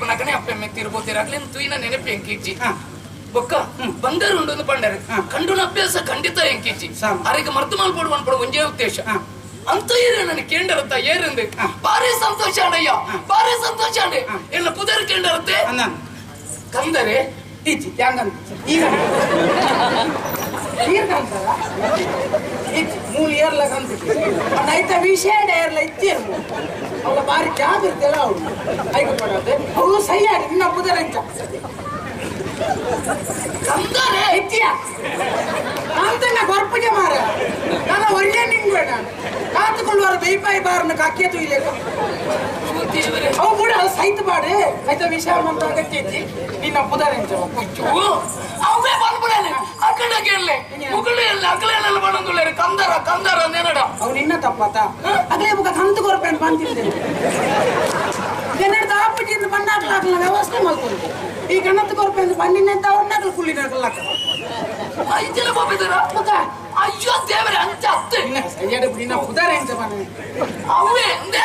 ನಗನೆ ಅಪ್ಪ ಮೆತ್ತಿರ್ಬೋತಿರಾಗ್ಲಿ ತುಯಿನ ನೆನಪು ಎಂಕಿಜ್ಜಿ ಬೊಕ್ಕ ಬಂದರು ಉಂಡು ಪಂಡರು ಕಂಡುನ ಅಭ್ಯಾಸ ಖಂಡಿತ ಎಂಕಿಜ್ಜಿ ಅರಿಗೆ ಮರ್ತು ಮಾಡ್ಬೋದು ಅನ್ಪಡು ಒಂದೇ ಉದ್ದೇಶ ಅಂತ ನನ್ನ ಕೇಂಡರತ್ತ ಏರಂದು ಭಾರಿ ಸಂತೋಷ ಅಣ್ಣಯ್ಯ ಭಾರಿ ಸಂತೋಷ ಅಣ್ಣ ಎಲ್ಲ ಪುದರ್ ಕೇಂಡರತ್ತೆ ಕಂದರೆ ಇಜ್ಜಿ ಹೆಂಗಂತ ಈಗ ನೀರ್ಕಂತಾರ ಇಜ್ಜಿ ಮೂಲ ಏರ್ಲ ಕಂತ ನೈತ ವಿಷಯ ಏರ್ಲ ಇಜ್ಜಿರ್ಮು ಅವಳ ಬಾರಿ ಜಾಗೃತಿ ಎಲ್ಲ ಅವಳು ಐದು ಕೊಡೋದು ಅವಳು ಸೈಯಾಡಿ ನಿನ್ನ ಪುದರ್ ಇಂಚ ಕಂದರೆ ಇಜ್ಜಿಯ ಕಾಂತನ್ನ ಗೊರ್ಪಗೆ ಮಾರ ನನ್ನ ಒಳ್ಳೆ ನಿಂಗ್ಬೇಡ ಕಾತುಕೊಳ್ಳುವಾರ ಬೈಪಾಯಿ ಬಾರನ್ನ ಕಾಕಿಯ ತುಯ್ಲೇಕ ಅವು ಕೂಡ ಸೈತ್ ಬಾಡೆ ಆಯ್ತ ವಿಷಯ ಮಂತ ಅಗತ್ಯ ಇಜ್ಜಿ ನಿನ್ನ ಪುದರ್ ಇಂಚ ಅವೇ ಬಂದ್ಬಿಡೇನೆ ಆ ಕಡೆ ಕೇಳಲೆ ಮುಗಳೆ ಎಲ್ಲ ಅಗಲೆಲ್ಲ ಬಂದುಳ್ಳೇರು ಕಂದರ ಕಂದರ ನೆನಡ ಅವ್ ನಿನ್ನ ತಪ್ಪತ್ತ ಅದೇ ಮುಖ ಕಂತು ಕೊರಪೇನು ಬಂದಿದ್ದೇನೆ ನೆನಡ್ದು ಆಪಿಟ್ಟಿಂದ ಬಣ್ಣಾಕ್ಲಾಕ್ಲ ವ್ಯವಸ್ಥೆ ಮಾಡ್ಕೊಂಡು ಈ ಗಣತ್ತು ಕೊರಪೇನು ಬಂದಿನೆಂತ ಅವನ್ನಾಕ್ಲ ಕುಳ್ಳಿನಾಕ್ಲಕ್ಕ ಐದೆಲ್ಲ ಹೋಗಿದಾರ ಅಯ್ಯೋ ದೇವರೇ ಅಂತ ಅತ್ತೆ ಸರಿಯಾದ ನಿನ್ನ ಪುದರ್ ಎಂತ ಬನ್ನಿ ಅವೇ ಅಂದೆ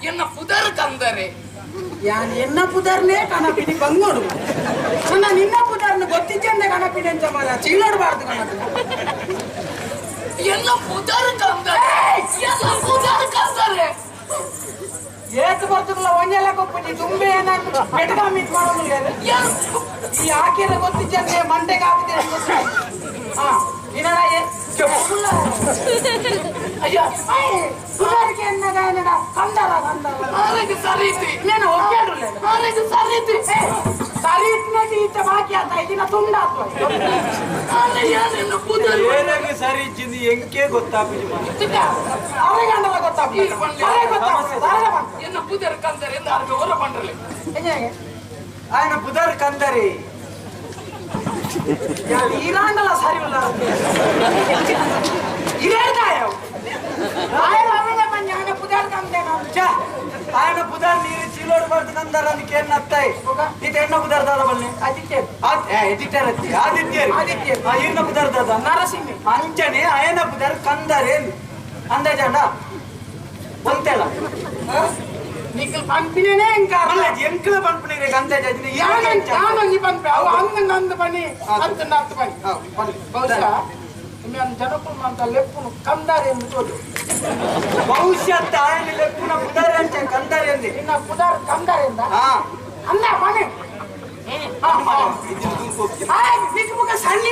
ಎನ್ನ ಪುದರ್ ಕಂದರೆ ಯಾನ್ ಎನ್ನ ಪುದರ್ನೇ ಕಣಪಿಡಿ ಬಂಗೋಡು ನನ್ನ ನಿನ್ನ ಪುದರ್ನ ಗೊತ್ತಿದ್ದಂದೆ ಕಣಪಿಡಿ ಅಂತ ಮಾರ ಚೀಲೋಡ್ಬಾರ್ದು ಕಣಪಿಡಿ ಎಲ್ಲ ಪುದರ್ ಕಂದರೆ ಎಲ್ಲ ಪುದರ್ ಕಂದರೆ ಏತ್ ಬರ್ತದಲ್ಲ ಒಂದೆಲ್ಲ ಕೊಪ್ಪಿ ತುಂಬೆ ಏನಾದ್ರು ಬೆಟಗ ಮೀಟ್ ಮಾಡೋದಿಲ್ಲ ಈ ಆಕೆಲ್ಲ ಗೊತ್ತಿದ್ದಂದೆ ಮಂಡೆಗೆ ಹಾಕಿದೆ ಹಾ ಇನ್ನಡ ಅಯ್ಯೋ ಸುಧಾರಿಕೆ ಎನ್ನಗ ಏನಡ ಕಂದರ ಕಂದರ ಆರೆಗೆ ಸರೀತಿ నేను ఒకేడులే ಆರೆಗೆ ಸರೀತಿ ಸರೀತ್ನಟಿ ಇತ್ತ ಬಾಕಿ ಆತ ಇದನ್ನ ತುಂಡಾತು ಅಲ್ಲಯ್ಯ ನಿನ್ನ ಪುದರ್ ಏನಾಗಿ ಸರಿ ಇಚ್ಚಿಂದು ಎಂಕೆ ಗೊತ್ತಾಗ್ಬಿಡಿ ಅರೆಗಂಡಲ ಗೊತ್ತಾಗ್ಲಿ ಎನ್ನ ಪುದರ್ ಕಂದರೆ ಎಂದು ಆರ್ಗೆ ಹೊರ ಬಂಡ್ರಲೆ ఆయన పుదర్ కందరి ఈరాండల సరి ఉన్నారు ఇరేదాయో ఆయన అవే జ్ఞాన పుదర్ కందేనా ఆయన పుదర్ నీరు చీలోడు పడుతు కందర్ అని కేన్ నత్తాయి ఇది ఎన్న పుదర్ దాదా బల్లి ఆదిత్య ఎడిటర్ అత్తి ఆదిత్య ఈయన పుదర్ దాదా నరసింహ అంచని ఆయన పుదర్ కందరే అందాజండ ಒಂತೆಲ್ಲ నీకు పంపినేనే ఇంకా ಅಲ್ಲ ಎಂಕಲ ಪಂಪನಿಗೆ ಅಂದಾಜ ಯಾನಂಗಿ పంపే ಅವ ಹಂಗ ನಂದ ಬನಿ ಅಂತ ನಾತ್ ಬನಿ ಬಹುಶಃ నేను ಜನಪುರ ಅಂತ ಲೆಪ್ಪುನು ಕಂದಾರೆ ಎಂದು ತೋದು ಭವಿಷ್ಯತ್ ఆయన ಲೆಪ್ಪುನ ಪುದರ್ ಅಂತ ಕಂದರೆ ಅಂದಿ ನಿನ್ನ ಪುದರ್ ಕಂದಾರೆ ಎಂದ ಅಂದ ಬನಿ ಇದು ಆ ಬಿಕ್ ಮುಖ ಸಣ್ಣ